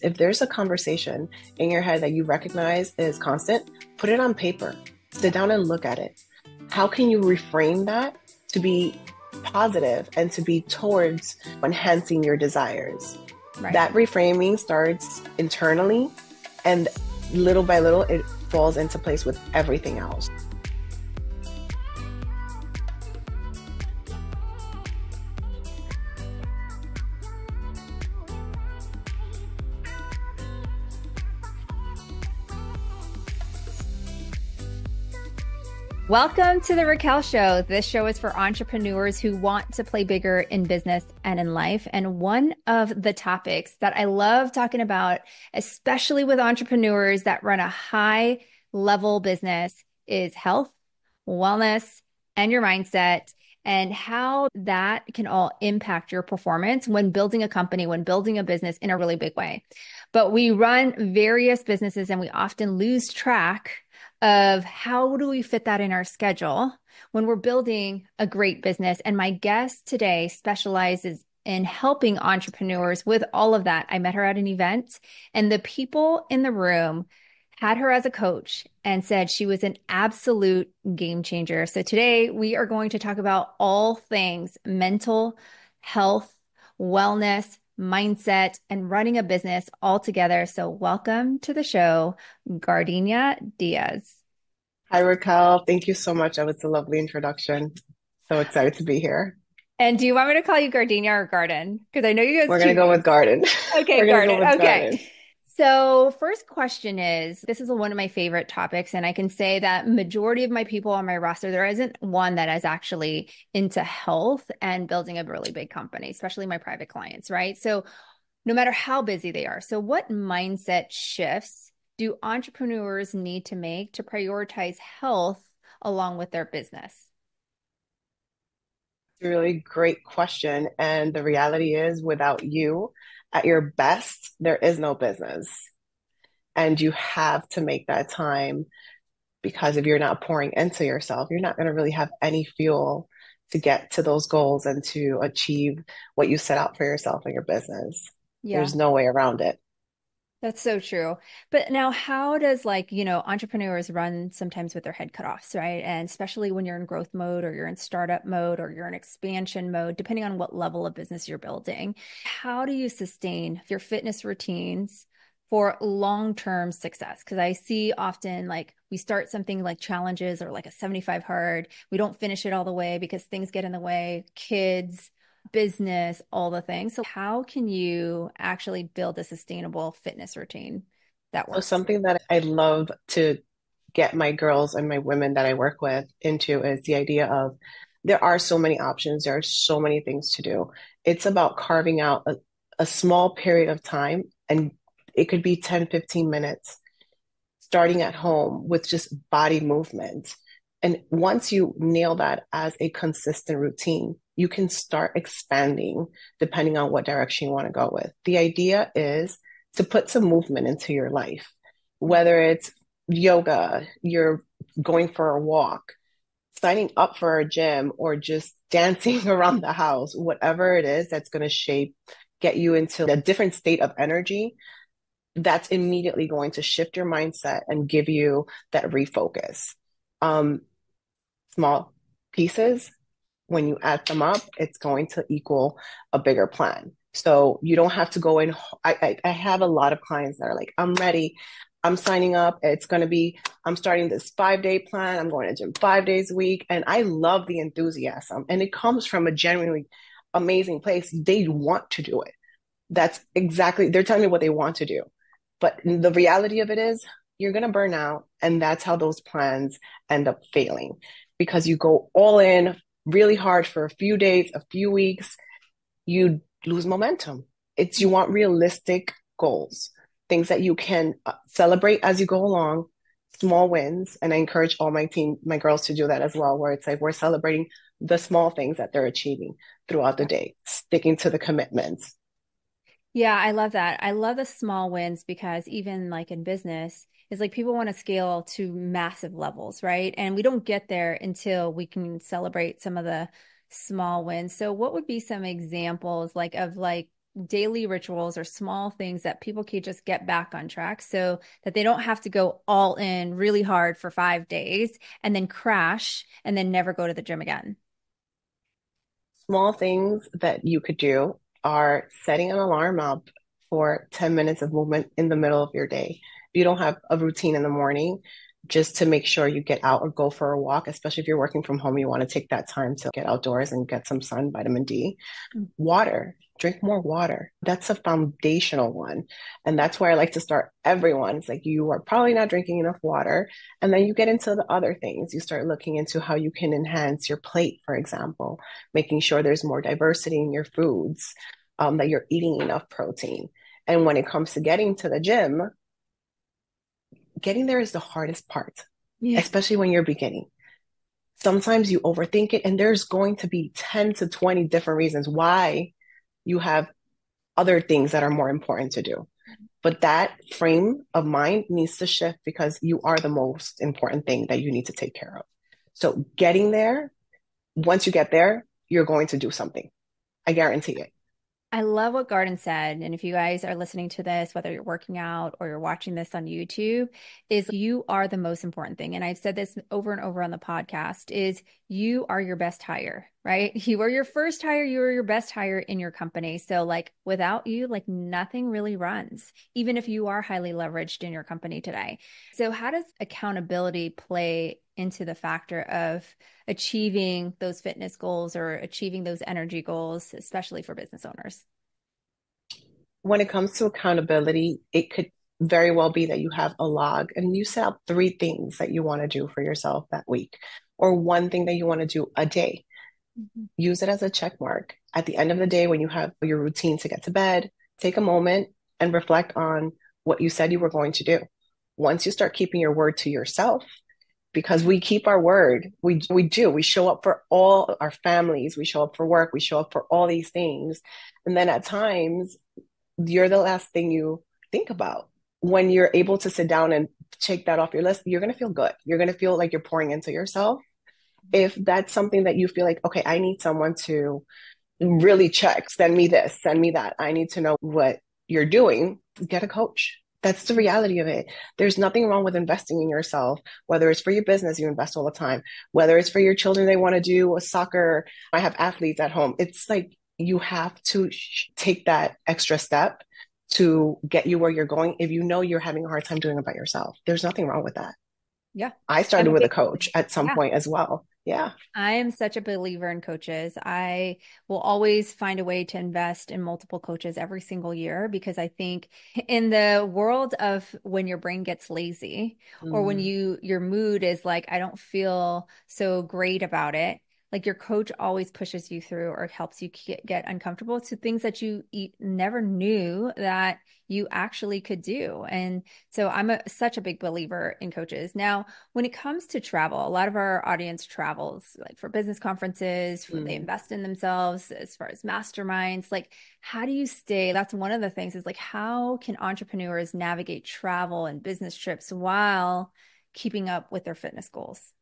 If there's a conversation in your head that you recognize is constant, put it on paper. Sit down and look at it. How can you reframe that to be positive and to be towards enhancing your desires? Right. That reframing starts internally, and little by little, it falls into place with everything else. Welcome to the Raquel Show. This show is for entrepreneurs who want to play bigger in business and in life. And one of the topics that I love talking about, especially with entrepreneurs that run a high level business, is health, wellness, and your mindset, and how that can all impact your performance when building a company, when building a business in a really big way. But we run various businesses and we often lose track of how do we fit that in our schedule when we're building a great business. And my guest today specializes in helping entrepreneurs with all of that. I met her at an event, and the people in the room had her as a coach and said she was an absolute game changer. So today we are going to talk about all things mental health, wellness, mindset, and running a business all together. So welcome to the show, Gardenia Diaz. Hi, Raquel. Thank you so much. That was a lovely introduction. So excited to be here. And do you want me to call you Gardenia or Garden? Because I know you guys We're going to go with Garden. Okay, We're going to Garden. go with Okay. Garden. So first question is, this is one of my favorite topics, and I can say that majority of my people on my roster, there isn't one that is actually into health and building a really big company, especially my private clients, right? So no matter how busy they are. So what mindset shifts do entrepreneurs need to make to prioritize health along with their business? It's a really great question. And the reality is, without you at your best, there is no business. And you have to make that time, because if you're not pouring into yourself, you're not going to really have any fuel to get to those goals and to achieve what you set out for yourself and your business. Yeah. There's no way around it. That's so true. But now how does entrepreneurs run sometimes with their head cut off, right? And especially when you're in growth mode or you're in startup mode or you're in expansion mode, depending on what level of business you're building, how do you sustain your fitness routines for long-term success? Because I see often we start something like challenges or like a 75 hard, we don't finish it all the way because things get in the way, kids, business, all the things. So how can you actually build a sustainable fitness routine that So works? something that I love to get my girls and my women that I work with into is the idea of there are so many options. There are so many things to do. It's about carving out a small period of time, and it could be 10, 15 minutes, starting at home with just body movement. And once you nail that as a consistent routine, you can start expanding depending on what direction you want to go with. The idea is to put some movement into your life, whether it's yoga, you're going for a walk, signing up for a gym, or just dancing around the house, whatever it is that's going to get you into a different state of energy. That's immediately going to shift your mindset and give you that refocus. Um, Small pieces, when you add them up, it's going to equal a bigger plan. So you don't have to go in. I have a lot of clients that are like, I'm ready. I'm signing up. I'm starting this 5-day plan. I'm going to gym 5 days a week. And I love the enthusiasm. And it comes from a genuinely amazing place. They want to do it. They're telling me what they want to do. But the reality of it is you're going to burn out. And that's how those plans end up failing, because you go all in really hard for a few days, a few weeks, you lose momentum. You want realistic goals, things that you can celebrate as you go along, small wins. And I encourage all my girls to do that as well, where it's like we're celebrating the small things that they're achieving throughout the day, sticking to the commitments. Yeah, I love that. I love the small wins because even like in business, it's like people want to scale to massive levels, right? And we don't get there until we can celebrate some of the small wins. So what would be some examples of daily rituals or small things that people can just get back on track so that they don't have to go all in really hard for 5 days and then crash and then never go to the gym again? Small things that you could do are setting an alarm up for 10 minutes of movement in the middle of your day. If you don't have a routine in the morning, just to make sure you get out or go for a walk, especially if you're working from home, you want to take that time to get outdoors and get some sun, vitamin D. Water, drink more water. That's a foundational one. And that's where I like to start everyone. It's like you are probably not drinking enough water. And then you get into the other things. You start looking into how you can enhance your plate, for example, making sure there's more diversity in your foods, that you're eating enough protein. And when it comes to getting to the gym, getting there is the hardest part, Yeah. especially when you're beginning. Sometimes you overthink it, and there's going to be 10 to 20 different reasons why you have other things that are more important to do. But that frame of mind needs to shift because you are the most important thing that you need to take care of. So getting there, once you get there, you're going to do something. I guarantee it. I love what Garden said. And if you guys are listening to this, whether you're working out or you're watching this on YouTube, is you are the most important thing. And I've said this over and over on the podcast is you are your best hire, right? You are your first hire. You are your best hire in your company. So like without you, like nothing really runs, even if you are highly leveraged in your company today. So how does accountability play into the factor of achieving those fitness goals or achieving those energy goals, especially for business owners? When it comes to accountability, it could very well be that you have a log and you set up three things that you want to do for yourself that week, or one thing that you want to do a day. Mhm. Use it as a check mark. At the end of the day, when you have your routine to get to bed, take a moment and reflect on what you said you were going to do. Once you start keeping your word to yourself, because we keep our word, we do. We show up for all our families, we show up for work, we show up for all these things. And then at times, you're the last thing you think about. When you're able to sit down and check that off your list, you're going to feel good. You're going to feel like you're pouring into yourself. If that's something that you feel like, okay, I need someone to really check, send me this, send me that. I need to know what you're doing. Get a coach. That's the reality of it. There's nothing wrong with investing in yourself, whether it's for your business, you invest all the time, whether it's for your children, they want to do a soccer. I have athletes at home. It's like you have to take that extra step to get you where you're going. If you know you're having a hard time doing it by yourself, there's nothing wrong with that. Yeah. I I'm started a with a big, coach at some yeah. point as well. Yeah. I am such a believer in coaches. I will always find a way to invest in multiple coaches every single year because I think in the world of when your brain gets lazy or when Mm. your mood is like, I don't feel so great about it, like your coach always pushes you through or helps you get uncomfortable to things that you never knew that you actually could do. And so I'm such a big believer in coaches. Now, when it comes to travel, a lot of our audience travels like for business conferences, they Mm. invest in themselves as far as masterminds. Like, how do you stay? That's one of the things is like, how can entrepreneurs navigate travel and business trips while keeping up with their fitness goals?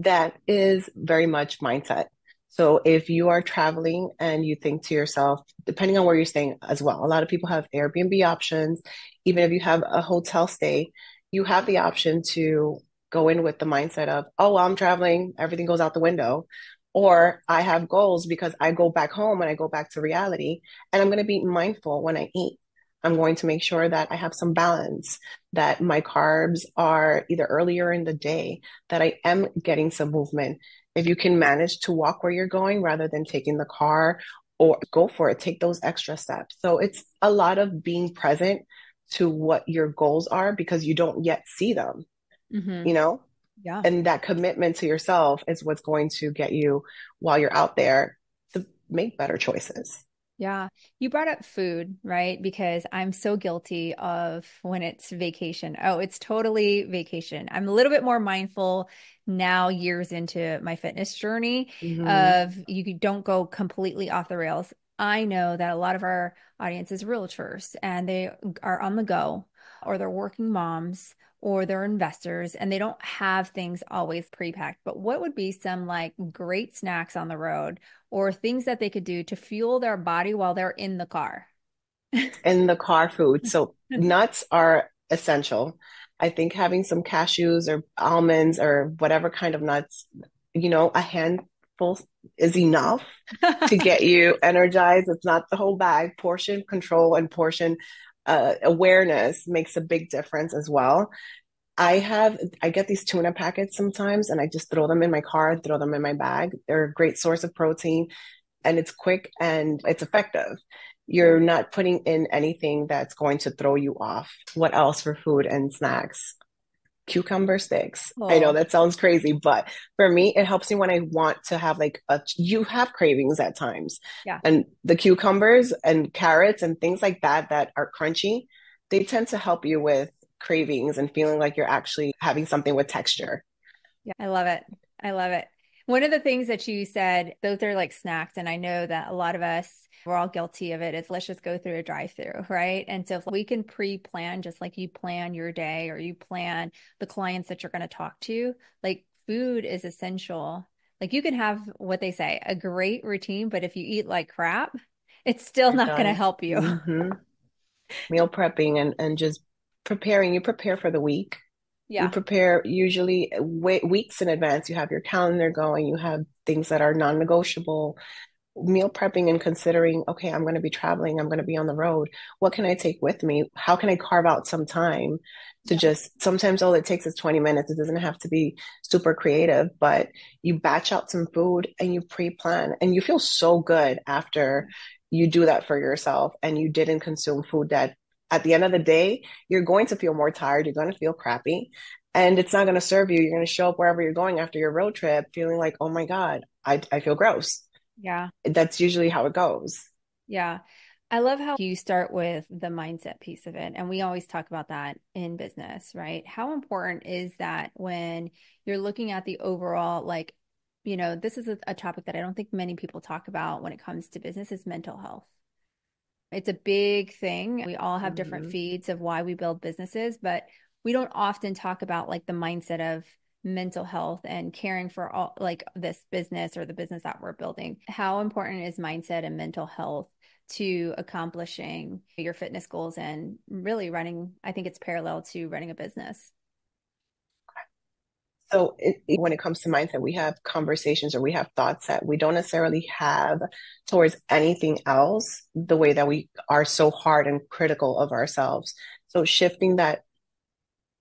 That is very much mindset. So if you are traveling and you think to yourself, depending on where you're staying as well, a lot of people have Airbnb options. Even if you have a hotel stay, you have the option to go in with the mindset of, oh, well, I'm traveling, everything goes out the window. Or I have goals because I go back home and I go back to reality, and I'm going to be mindful when I eat. I'm going to make sure that I have some balance, that my carbs are either earlier in the day, that I am getting some movement. If you can manage to walk where you're going rather than taking the car, or go for it, take those extra steps. So it's a lot of being present to what your goals are because you don't yet see them, Hmm. you know? Yeah. And that commitment to yourself is what's going to get you while you're out there to make better choices. Yeah. You brought up food, right? Because I'm so guilty of when it's vacation. Oh, it's totally vacation. I'm a little bit more mindful now, years into my fitness journey, Mm-hmm. of you don't go completely off the rails. I know that a lot of our audience is realtors and they are on the go, or they're working moms, or they're investors, and they don't have things always pre-packed. But what would be some like great snacks on the road or things that they could do to fuel their body while they're in the car? In the car food. So nuts are essential. I think having some cashews or almonds or whatever kind of nuts, a handful is enough to get you energized. It's not the whole bag. Portion control and portion awareness makes a big difference as well. I get these tuna packets sometimes and I just throw them in my car, throw them in my bag. They're a great source of protein and it's quick and it's effective. You're not putting in anything that's going to throw you off. What else for food and snacks? Cucumber sticks. I know Oh, that sounds crazy, but for me, it helps me when I want to have you have cravings at times. yeah. And the cucumbers and carrots and things like that that are crunchy, they tend to help you with cravings and feeling like you're actually having something with texture. Yeah, I love it. I love it. One of the things that you said, those are like snacks, and I know that a lot of us, we're all guilty of it, is let's just go through a drive-through, right? And so if we can pre-plan, just like you plan your day or you plan the clients that you're going to talk to, like food is essential. Like you can have what they say, a great routine, but if you eat like crap, it's still It not going to does. help you. Meal prepping and just preparing. You prepare for the week. You Yeah. prepare usually weeks in advance. You have your calendar going. You have things that are non-negotiable. Meal prepping and considering, okay, I'm going to be traveling. I'm going to be on the road. What can I take with me? How can I carve out some time to Yeah. just, sometimes all it takes is 20 minutes. It doesn't have to be super creative, but you batch out some food and you pre-plan and you feel so good after you do that for yourself and you didn't consume food that at the end of the day, you're going to feel more tired. You're going to feel crappy and it's not going to serve you. You're going to show up wherever you're going after your road trip feeling like, oh my God, I feel gross. Yeah. That's usually how it goes. Yeah. I love how you start with the mindset piece of it. And we always talk about that in business, right? How important is that when you're looking at the overall, like, this is a topic that I don't think many people talk about when it comes to business is mental health. It's a big thing. We all have different Mm-hmm. feeds of why we build businesses, but we don't often talk about like the mindset of mental health and caring for all like this business or the business that we're building. How important is mindset and mental health to accomplishing your fitness goals and really running? I think it's parallel to running a business. So when it comes to mindset, we have conversations or we have thoughts that we don't necessarily have towards anything else, the way that we are so hard and critical of ourselves. So shifting that,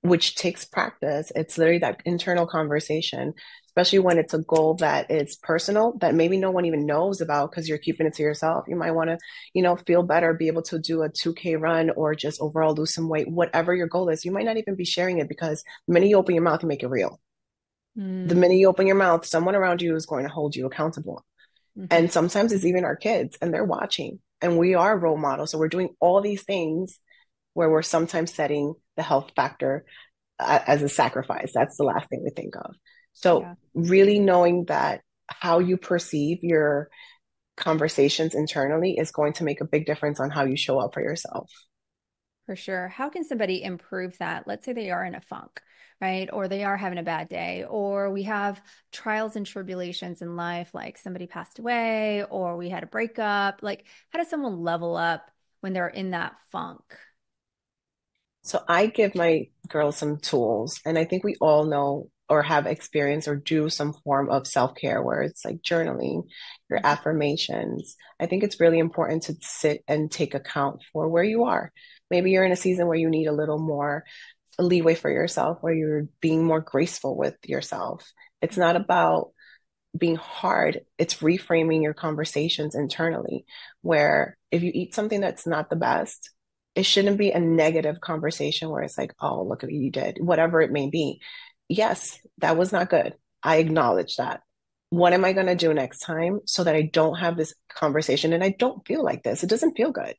which takes practice, it's literally that internal conversation, especially when it's a goal that is personal, that maybe no one even knows about because you're keeping it to yourself. You might want to, feel better, be able to do a 2K run or just overall lose some weight, whatever your goal is. You might not even be sharing it because the minute you open your mouth, you make it real. The Mm, minute you open your mouth, someone around you is going to hold you accountable. hmm. And sometimes it's even our kids and they're watching and we are role models. So we're doing all these things where we're sometimes setting the health factor as a sacrifice. That's the last thing we think of. So Yeah, really knowing that how you perceive your conversations internally is going to make a big difference on how you show up for yourself. for sure. How can somebody improve that? Let's say they are in a funk, right? Or they are having a bad day, or we have trials and tribulations in life, like somebody passed away, or we had a breakup. Like, how does someone level up when they're in that funk? So I give my girls some tools, and I think we all know or have experience or do some form of self-care where it's like journaling, your Mhm. affirmations. I think it's really important to sit and take account for where you are. Maybe you're in a season where you need a little more leeway for yourself, where you're being more graceful with yourself. It's not about being hard, it's reframing your conversations internally. Where if you eat something that's not the best, it shouldn't be a negative conversation where it's like, oh, look at what you did, whatever it may be. Yes, that was not good. I acknowledge that. What am I going to do next time so that I don't have this conversation and I don't feel like this? It doesn't feel good.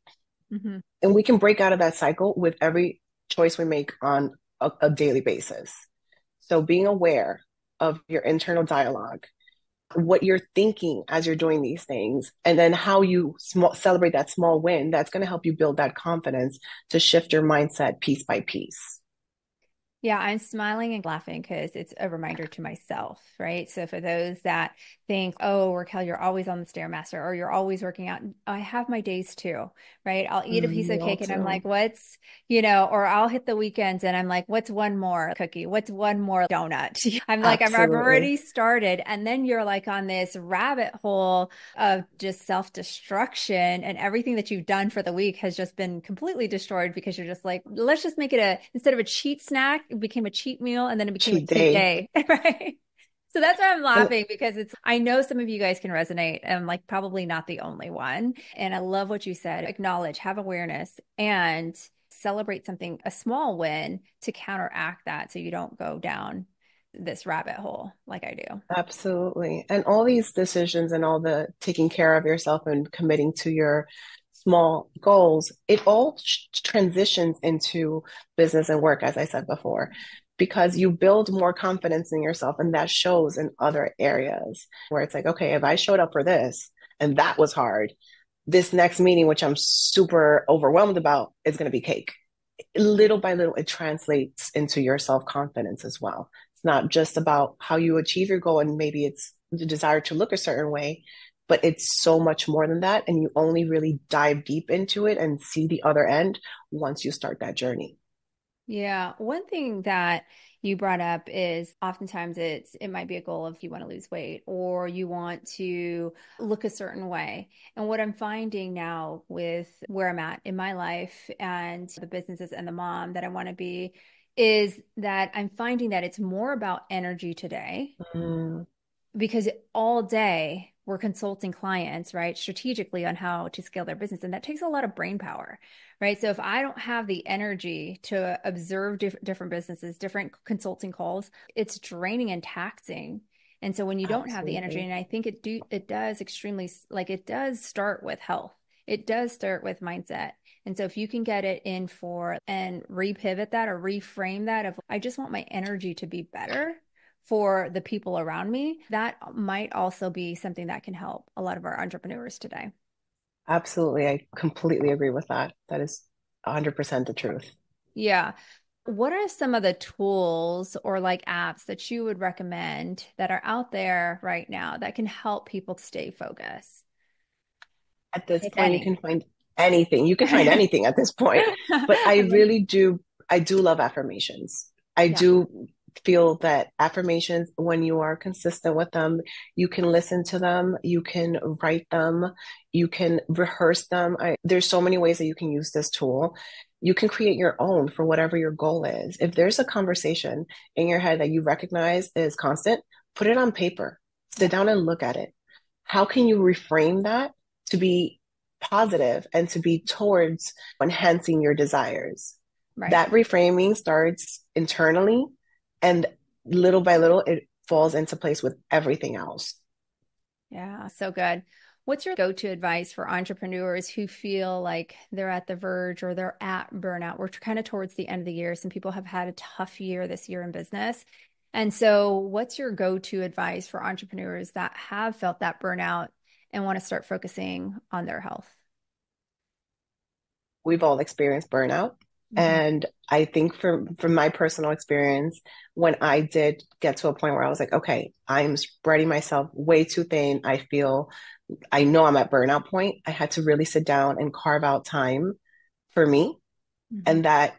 Mhm. And we can break out of that cycle with every choice we make on a daily basis. So being aware of your internal dialogue what you're thinking as you're doing these things, and then how you celebrate that small win. That's going to help you build that confidence to shift your mindset piece by piece. Yeah, I'm smiling and laughing because it's a reminder to myself, right? So for those that think, oh, Raquel, you're always on the Stairmaster or you're always working out, I have my days too, right? I'll eat a piece We of all cake and I'm like, do. what's, or I'll hit the weekends and I'm like, what's one more cookie? What's one more donut? I'm like, I've Absolutely. already started. And then you're like on this rabbit hole of just self-destruction, and everything that you've done for the week has just been completely destroyed because you're just like, let's just make it instead of a cheat snack, it became a cheat meal and then it became a Cheat cheat day. day, right? So that's why I'm And laughing because I know some of you guys can resonate. I'm like probably not the only one. And I love what you said. Acknowledge, have awareness, and celebrate something, a small win to counteract that so you don't go down this rabbit hole like I do. absolutely. And all these decisions and all the taking care of yourself and committing to your small goals, it all transitions into business and work, as I said before, because you build more confidence in yourself. And that shows in other areas where it's like, okay, if I showed up for this and that was hard, this next meeting, which I'm super overwhelmed about, is going to be cake. Little by little, it translates into your self confidence as well. It's not just about how you achieve your goal and maybe it's the desire to look a certain way, but it's so much more than that. And you only really dive deep into it and see the other end once you start that journey. Yeah, one thing that you brought up is oftentimes it might be a goal if you want to lose weight or you want to look a certain way. And what I'm finding now with where I'm at in my life and the businesses and the mom that I want to be is that I'm finding that it's more about energy today Mm, because all day we're consulting clients, right, strategically on how to scale their business. And that takes a lot of brain power, right? So if I don't have the energy to observe different businesses, different consulting calls, it's draining and taxing. And so when you don't have the energy, absolutely. and I think it does extremely, like it does start with health. It does start with mindset. And so if you can get it in for and repivot that or reframe that of I just want my energy to be better for the people around me, that might also be something that can help a lot of our entrepreneurs today. Absolutely. I completely agree with that. That is 100% the truth. Yeah. What are some of the tools or like apps that you would recommend that are out there right now that can help people stay focused, At this if point, you any? can find anything. You can find anything at this point. But I I'm like, really do, I do love affirmations. I yeah, do feel that affirmations, when you are consistent with them, you can listen to them, you can write them, you can rehearse them. There's so many ways that you can use this tool. You can create your own for whatever your goal is. If there's a conversation in your head that you recognize is constant, put it on paper, sit yeah, down and look at it. How can you reframe that to be positive and to be towards enhancing your desires? right. That reframing starts internally, and little by little, it falls into place with everything else. Yeah, so good. What's your go-to advice for entrepreneurs who feel like they're at the verge or they're at burnout? We're kind of towards the end of the year. Some people have had a tough year this year in business. And so, what's your go-to advice for entrepreneurs that have felt that burnout and want to start focusing on their health? We've all experienced burnout. Mhm. And I think from my personal experience, when I did get to a point where I was like, okay, I'm spreading myself way too thin. I know I'm at burnout point. I had to really sit down and carve out time for me. Mhm. And that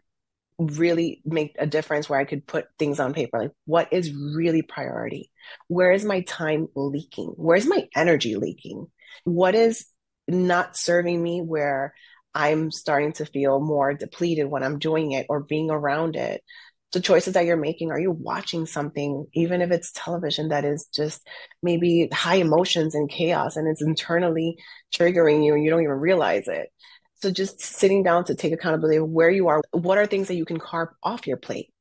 really make a difference where I could put things on paper. Like, what is really priority? Where is my time leaking? Where's my energy leaking? What is not serving me where I'm starting to feel more depleted when I'm doing it or being around it? The choices that you're making, are you watching something, even if it's television, that is just maybe high emotions and chaos and it's internally triggering you and you don't even realize it? So just sitting down to take accountability of where you are. What are things that you can carve off your plate?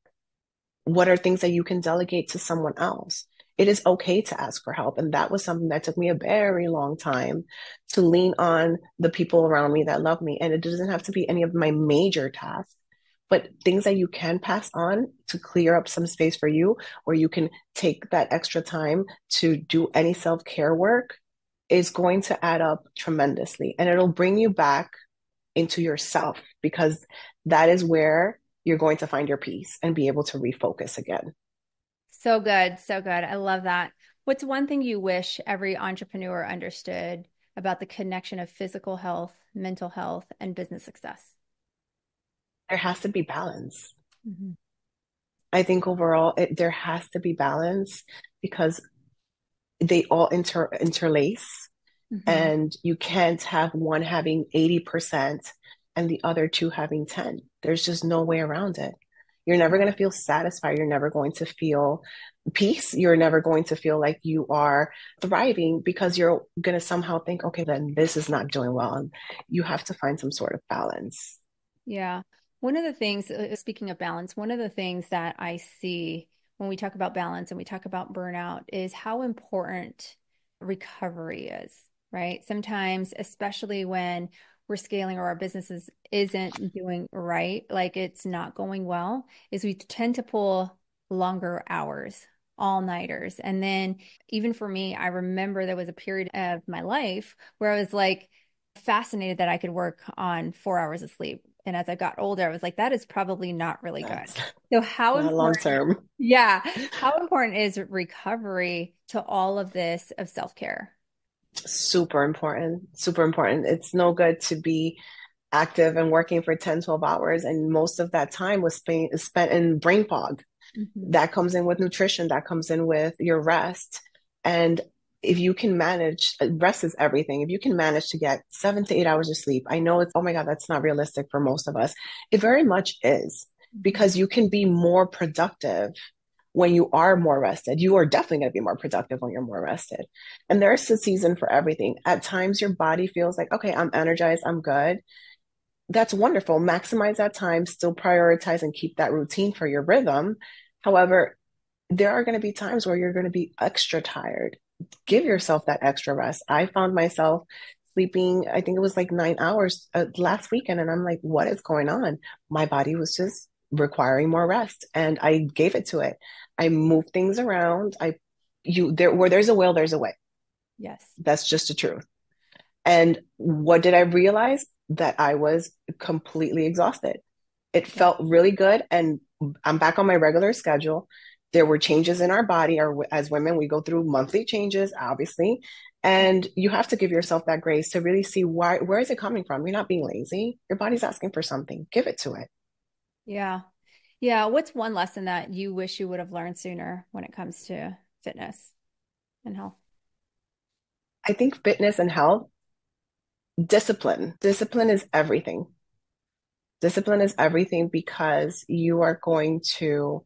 What are things that you can delegate to someone else? It is okay to ask for help. And that was something that took me a very long time to lean on the people around me that love me. And it doesn't have to be any of my major tasks, but things that you can pass on to clear up some space for you, or you can take that extra time to do any self-care work is going to add up tremendously. And it'll bring you back into yourself because that is where you're going to find your peace and be able to refocus again. So good. So good. I love that. What's one thing you wish every entrepreneur understood about the connection of physical health, mental health, and business success? There has to be balance. Hmm. I think overall, there has to be balance because they all interlace, Hmm. and you can't have one having 80% and the other two having 10. There's just no way around it. You're never going to feel satisfied. You're never going to feel peace. You're never going to feel like you are thriving because you're going to somehow think, okay, then this is not doing well. And you have to find some sort of balance. Yeah. One of the things, speaking of balance, one of the things that I see when we talk about balance and we talk about burnout is how important recovery is, right? Sometimes, especially when we're scaling or our businesses isn't doing right, like it's not going well, is we tend to pull longer hours, all-nighters. And then even for me, I remember there was a period of my life where I was like, fascinated that I could work on 4 hours of sleep. And as I got older, I was like, that is probably not really good. That's So how not long important, term. yeah, how important is recovery to all of this of self-care? Super important. Super important. It's no good to be active and working for 10, 12 hours. And most of that time was spent in brain fog. Hmm. That comes in with nutrition, that comes in with your rest. And if you can manage, rest is everything. If you can manage to get 7 to 8 hours of sleep, I know it's, oh my God, that's not realistic for most of us. It very much is Hmm. because you can be more productive when you are more rested. You are definitely going to be more productive when you're more rested. And there's a season for everything. At times, your body feels like, okay, I'm energized, I'm good. That's wonderful. Maximize that time, still prioritize and keep that routine for your rhythm. However, there are going to be times where you're going to be extra tired. Give yourself that extra rest. I found myself sleeping, I think it was like 9 hours last weekend, and I'm like, what is going on? My body was just requiring more rest, and I gave it to it. I moved things around. There where there's a will, there's a way. Yes. That's just the truth. And what did I realize? That I was completely exhausted. It Yeah. felt really good. And I'm back on my regular schedule. There were changes in our body, or as women, we go through monthly changes, obviously. And you have to give yourself that grace to really see where is it coming from? You're not being lazy. Your body's asking for something. Give it to it. Yeah. Yeah. What's one lesson that you wish you would have learned sooner when it comes to fitness and health? I think fitness and health, discipline. Discipline is everything. Discipline is everything because you are going to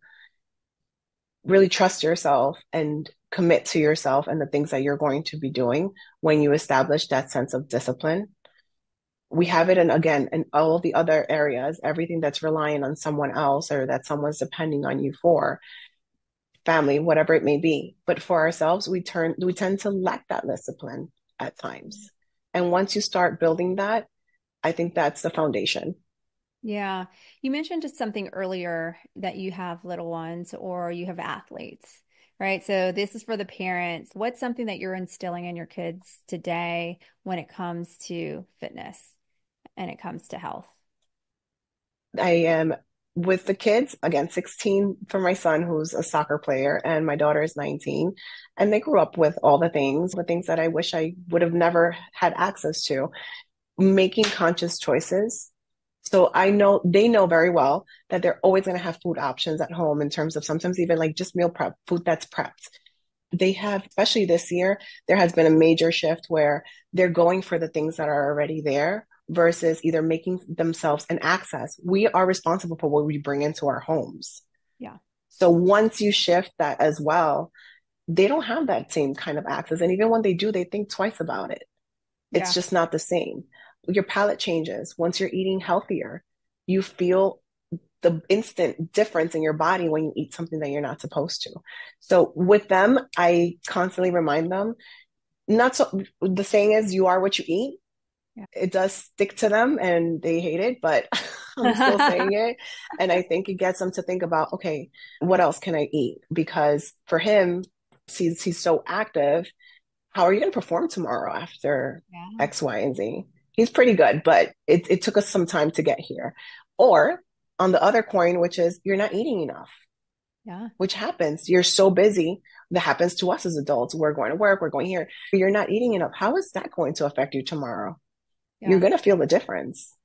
really trust yourself and commit to yourself and the things that you're going to be doing when you establish that sense of discipline. We have it, and again, in all the other areas, everything that's relying on someone else or that someone's depending on you for, family, whatever it may be. But for ourselves, we tend to lack that discipline at times. And once you start building that, I think that's the foundation. Yeah. You mentioned just something earlier that you have little ones or you have athletes, right? So this is for the parents. What's something that you're instilling in your kids today when it comes to fitness and it comes to health? I am with the kids, again, 16 for my son, who's a soccer player, and my daughter is 19. And they grew up with all the things that I wish I would have never had access to, making conscious choices. So I know they know very well that they're always going to have food options at home in terms of sometimes even like just meal prep, food that's prepped. They have, especially this year, there has been a major shift where they're going for the things that are already there versus either making themselves an access. We are responsible for what we bring into our homes. Yeah. So once you shift that as well, they don't have that same kind of access. And even when they do, they think twice about it. It's Yeah. just not the same. Your palate changes. Once you're eating healthier, you feel the instant difference in your body when you eat something that you're not supposed to. So with them, I constantly remind them, not so the saying is you are what you eat. Yeah. It does stick to them and they hate it, but I'm still saying it. And I think it gets him to think about, okay, what else can I eat? Because for him, since he's so active, how are you going to perform tomorrow after Yeah. X, Y, and Z? He's pretty good, but it took us some time to get here. Or on the other coin, which is you're not eating enough, Yeah. which happens. You're so busy. That happens to us as adults. We're going to work, we're going here. You're not eating enough. How is that going to affect you tomorrow? You're Yeah. going to feel the difference.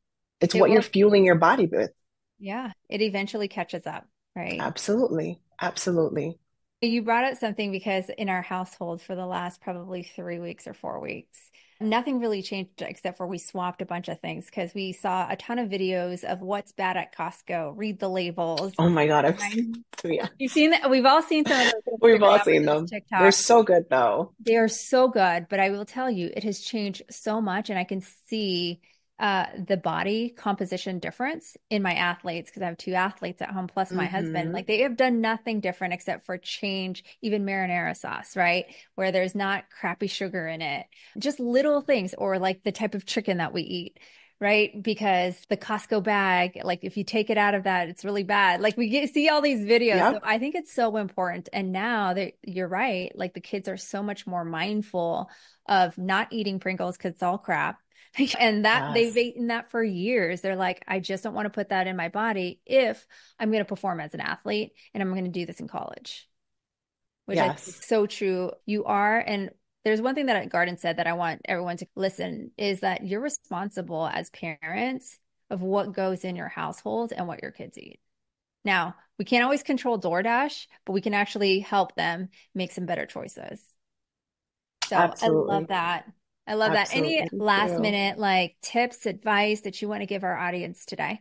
It's It what you're will. fueling your body with. Yeah. It eventually catches up, right? Absolutely. Absolutely. You brought up something because in our household for the last probably 3 weeks or 4 weeks, nothing really changed except for we swapped a bunch of things because we saw a ton of videos of what's bad at Costco, read the labels. Oh my God. And Yeah. you've seen that. We've all seen some of those We've all Instagram or seen those them. They're TikToks. so good though. They are so good, but I will tell you, it has changed so much, and I can see the body composition difference in my athletes because I have two athletes at home plus my husband. Mm-hmm. Like they have done nothing different except for change even marinara sauce, right? Where there's not crappy sugar in it, just little things, or like the type of chicken that we eat. Right? Because the Costco bag, like if you take it out of that, it's really bad. Like see all these videos. So Yep. I think it's so important. And now that you're right, like the kids are so much more mindful of not eating Pringles because it's all crap. And that they've Yes. eaten that for years. They're like, I just don't want to put that in my body if I'm going to perform as an athlete and I'm going to do this in college, which I think is Yes. so true. You are. And there's one thing that Garden said that I want everyone to listen is that you're responsible as parents of what goes in your household and what your kids eat. Now, we can't always control DoorDash, but we can actually help them make some better choices. So I love Absolutely. that. I love that. Any Absolutely. Me last too. minute like tips, advice that you want to give our audience today?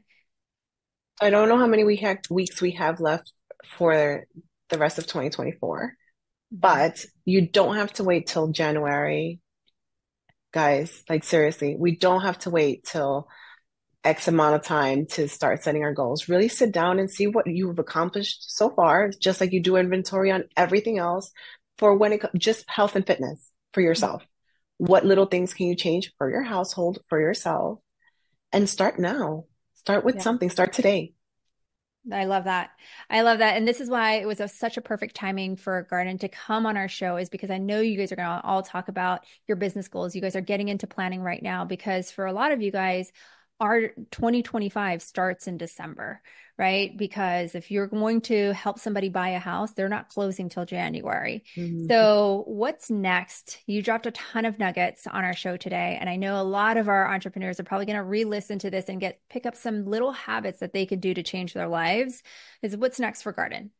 I don't know how many weeks we have left for the rest of 2024, Mhm. but you don't have to wait till January, guys. Like seriously, we don't have to wait till X amount of time to start setting our goals. Really sit down and see what you've accomplished so far, just like you do inventory on everything else for when just health and fitness for yourself. What little things can you change for your household, for yourself, and start now. Start with Yeah. something. Start today. I love that. I love that. And this is why it was such a perfect timing for Garden to come on our show is because I know you guys are going to all talk about your business goals. You guys are getting into planning right now because for a lot of you guys, our 2025 starts in December, right? Because if you're going to help somebody buy a house, they're not closing till January. Mhm. So, what's next? You dropped a ton of nuggets on our show today, and I know a lot of our entrepreneurs are probably going to re-listen to this and pick up some little habits that they could do to change their lives. Is what's next for Garden?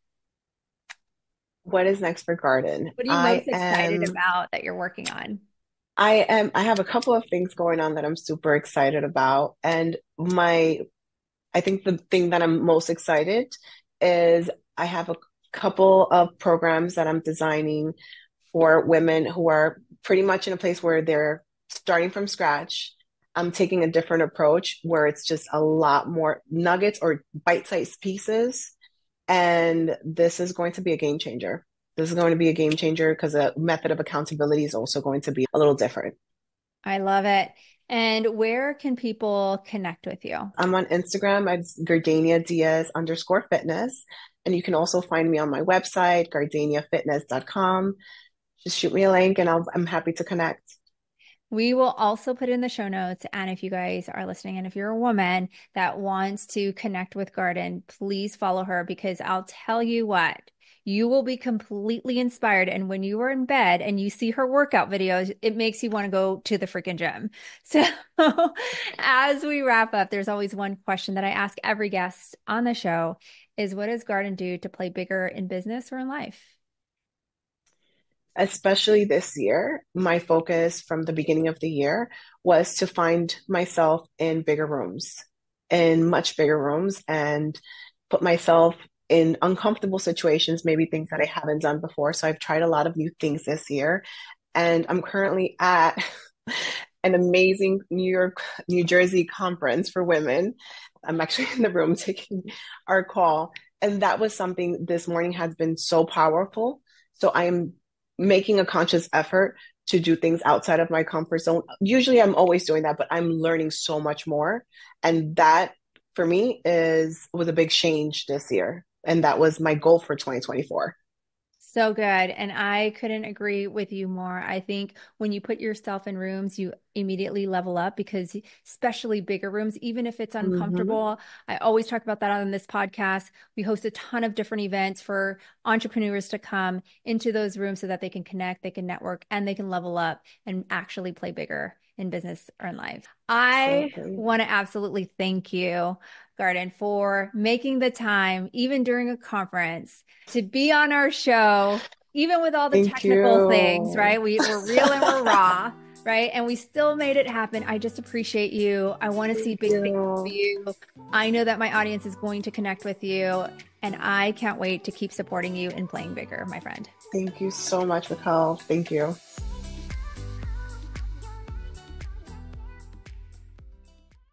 What is next for Garden? What are you most excited about that you're working on? I have a couple of things going on that I'm super excited about. And I think the thing that I'm most excited is I have a couple of programs that I'm designing for women who are pretty much in a place where they're starting from scratch. I'm taking a different approach where it's just a lot more nuggets or bite-sized pieces. And this is going to be a game changer. This is going to be a game changer because the method of accountability is also going to be a little different. I love it. And where can people connect with you? I'm on Instagram at Gardenia Diaz _fitness. And you can also find me on my website, gardeniafitness.com. Just shoot me a link and I'm happy to connect. We will also put in the show notes. And if you guys are listening, and if you're a woman that wants to connect with Garden, please follow her because I'll tell you what, you will be completely inspired. And when you are in bed and you see her workout videos, it makes you want to go to the freaking gym. So, as we wrap up, there's always one question that I ask every guest on the show is what does Garden do to play bigger in business or in life? Especially this year, my focus from the beginning of the year was to find myself in bigger rooms, in much bigger rooms, and put myself in uncomfortable situations, maybe things that I haven't done before. So I've tried a lot of new things this year. And I'm currently at an amazing New Jersey conference for women. I'm actually in the room taking our call. And that was something this morning has been so powerful. So I am making a conscious effort to do things outside of my comfort zone. Usually I'm always doing that, but I'm learning so much more. And that for me was a big change this year. And that was my goal for 2024. So good. And I couldn't agree with you more. I think when you put yourself in rooms, you immediately level up because, especially bigger rooms, even if it's Hmm. uncomfortable, I always talk about that on this podcast. We host a ton of different events for entrepreneurs to come into those rooms so that they can connect, they can network, and they can level up and actually play bigger in business or in life. I Absolutely. want to absolutely thank you, Garden, for making the time, even during a conference, to be on our show, even with all the Thank technical things, you. right? We're real and we're raw, right? And we still made it happen. I just appreciate you. I want to see Thank big things for you. you. I know that my audience is going to connect with you, and I can't wait to keep supporting you and playing bigger, my friend. Thank you so much, Raquel. Thank you.